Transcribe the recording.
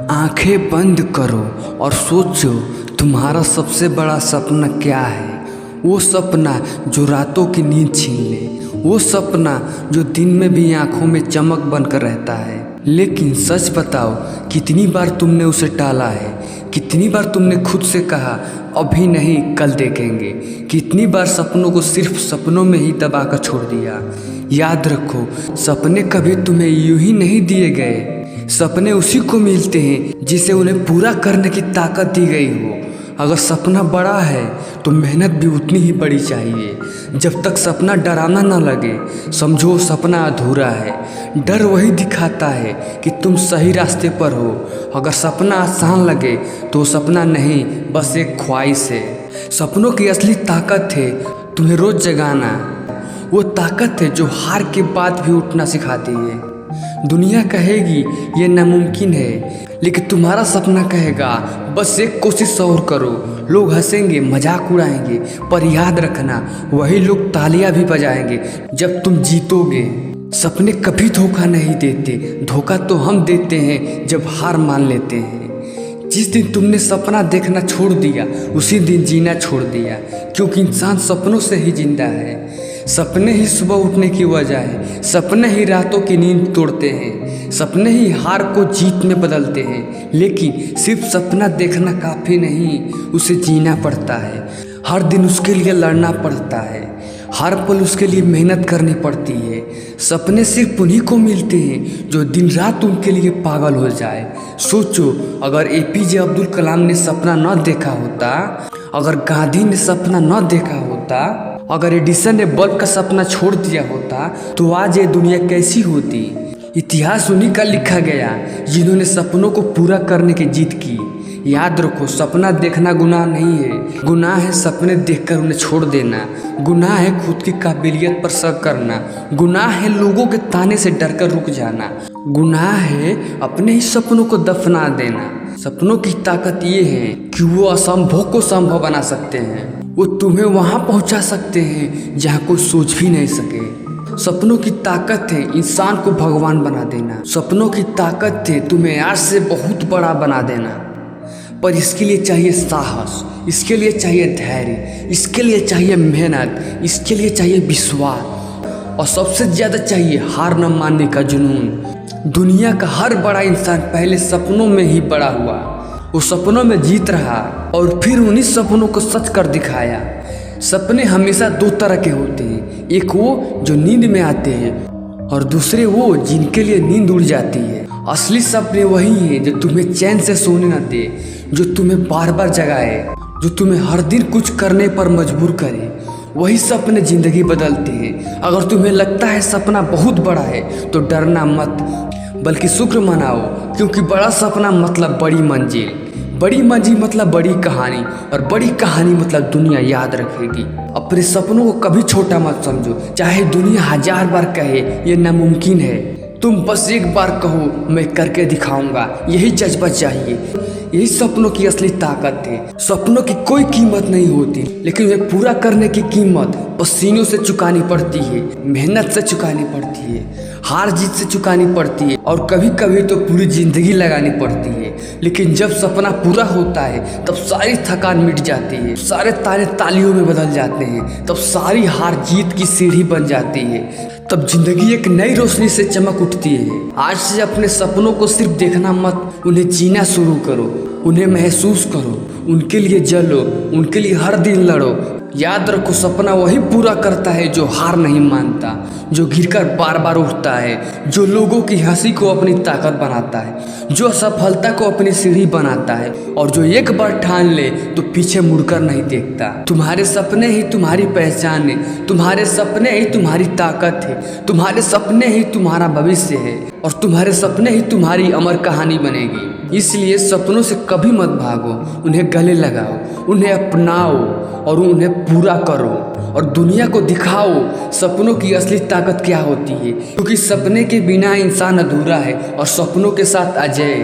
आंखें बंद करो और सोचो तुम्हारा सबसे बड़ा सपना क्या है। वो सपना जो रातों की नींद छीन ले, वो सपना जो दिन में भी आंखों में चमक बनकर रहता है। लेकिन सच बताओ, कितनी बार तुमने उसे टाला है? कितनी बार तुमने खुद से कहा अभी नहीं कल देखेंगे? कितनी बार सपनों को सिर्फ सपनों में ही दबा कर छोड़ दिया? याद रखो, सपने कभी तुम्हें यूं ही नहीं दिए गए। सपने उसी को मिलते हैं जिसे उन्हें पूरा करने की ताकत दी गई हो। अगर सपना बड़ा है तो मेहनत भी उतनी ही बड़ी चाहिए। जब तक सपना डरावना ना लगे, समझो सपना अधूरा है। डर वही दिखाता है कि तुम सही रास्ते पर हो। अगर सपना आसान लगे तो सपना नहीं, बस एक ख्वाहिश है। सपनों की असली ताकत है तुम्हें रोज जगाना। वो ताकत है जो हार के बाद भी उठना सिखाती है। दुनिया कहेगी ये नामुमकिन है, लेकिन तुम्हारा सपना कहेगा बस एक कोशिश और करो। लोग हंसेंगे, मजाक उड़ाएंगे, पर याद रखना वही लोग तालियां भी बजाएंगे जब तुम जीतोगे। सपने कभी धोखा नहीं देते, धोखा तो हम देते हैं जब हार मान लेते हैं। जिस दिन तुमने सपना देखना छोड़ दिया, उसी दिन जीना छोड़ दिया, क्योंकि इंसान सपनों से ही जिंदा है। सपने ही सुबह उठने की वजह है। सपने ही रातों की नींद तोड़ते हैं। सपने ही हार को जीत में बदलते हैं। लेकिन सिर्फ सपना देखना काफ़ी नहीं, उसे जीना पड़ता है। हर दिन उसके लिए लड़ना पड़ता है। हर पल उसके लिए मेहनत करनी पड़ती है। सपने सिर्फ उन्हीं को मिलते हैं जो दिन रात उनके लिए पागल हो जाए। सोचो, अगर APJ अब्दुल कलाम ने सपना न देखा होता, अगर गांधी ने सपना न देखा होता, अगर एडिसन ने बल्ब का सपना छोड़ दिया होता, तो आज ये दुनिया कैसी होती। इतिहास उन्हीं का लिखा गया जिन्होंने सपनों को पूरा करने की जीत की। याद रखो, सपना देखना गुनाह नहीं है। गुनाह है सपने देखकर उन्हें छोड़ देना। गुनाह है खुद की काबिलियत पर शक करना। गुनाह है लोगों के ताने से डरकर रुक जाना। गुनाह है अपने ही सपनों को दफना देना। सपनों की ताकत ये है कि वो असंभव को संभव बना सकते हैं। वो तुम्हें वहाँ पहुँचा सकते हैं जहाँ कोई सोच भी नहीं सके। सपनों की ताकत है इंसान को भगवान बना देना। सपनों की ताकत है तुम्हें आज से बहुत बड़ा बना देना। पर इसके लिए चाहिए साहस, इसके लिए चाहिए धैर्य, इसके लिए चाहिए मेहनत, इसके लिए चाहिए विश्वास, और सबसे ज़्यादा चाहिए हार न मानने का जुनून। दुनिया का हर बड़ा इंसान पहले सपनों में ही बड़ा हुआ। वो सपनों में जीत रहा और फिर उन्हीं सपनों को सच कर दिखाया। सपने हमेशा दो तरह के होते हैं, एक वो जो नींद में आते हैं और दूसरे वो जिनके लिए नींद उड़ जाती है। असली सपने वही हैं जो तुम्हें चैन से सोने न दे, जो तुम्हें बार बार जगाए, जो तुम्हें हर दिन कुछ करने पर मजबूर करे। वही सपने जिंदगी बदलते हैं। अगर तुम्हें लगता है सपना बहुत बड़ा है तो डरना मत, बल्कि शुक्र मनाओ, क्योंकि बड़ा सपना मतलब बड़ी मंजिल। बड़ी मंजिल मतलब बड़ी कहानी, और बड़ी कहानी मतलब दुनिया याद रखेगी। अपने सपनों को कभी छोटा मत समझो, चाहे दुनिया 1000 बार कहे ये नामुमकिन है। तुम बस एक बार कहो मैं करके दिखाऊंगा, यही जज्बा चाहिए। यही सपनों की असली ताकत है। सपनों की कोई कीमत नहीं होती, लेकिन उन्हें पूरा करने की कीमत पसीनों से चुकानी पड़ती है, मेहनत से चुकानी पड़ती है, हार जीत से चुकानी पड़ती है, और कभी कभी तो पूरी जिंदगी लगानी पड़ती है। लेकिन जब सपना पूरा होता है तब सारी थकान मिट जाती है, सारे ताने तालियों में बदल जाते हैं, तब सारी हार जीत की सीढ़ी बन जाती है, तब जिंदगी एक नई रोशनी से चमक उठती है। आज से अपने सपनों को सिर्फ देखना मत, उन्हें जीना शुरू करो, उन्हें महसूस करो, उनके लिए जलो, उनके लिए हर दिन लड़ो। याद रखो, सपना वही पूरा करता है जो हार नहीं मानता, जो गिरकर बार बार उठता है, जो लोगों की हंसी को अपनी ताकत बनाता है, जो असफलता को अपनी सीढ़ी बनाता है, और जो एक बार ठान ले तो पीछे मुड़कर नहीं देखता। तुम्हारे सपने ही तुम्हारी पहचान है, तुम्हारे सपने ही तुम्हारी ताकत है, तुम्हारे सपने ही तुम्हारा भविष्य है, और तुम्हारे सपने ही तुम्हारी अमर कहानी बनेगी। इसलिए सपनों से कभी मत भागो, उन्हें गले लगाओ, उन्हें अपनाओ और उन्हें पूरा करो, और दुनिया को दिखाओ सपनों की असली ताकत क्या होती है। क्योंकि सपने के बिना इंसान अधूरा है और सपनों के साथ अजय।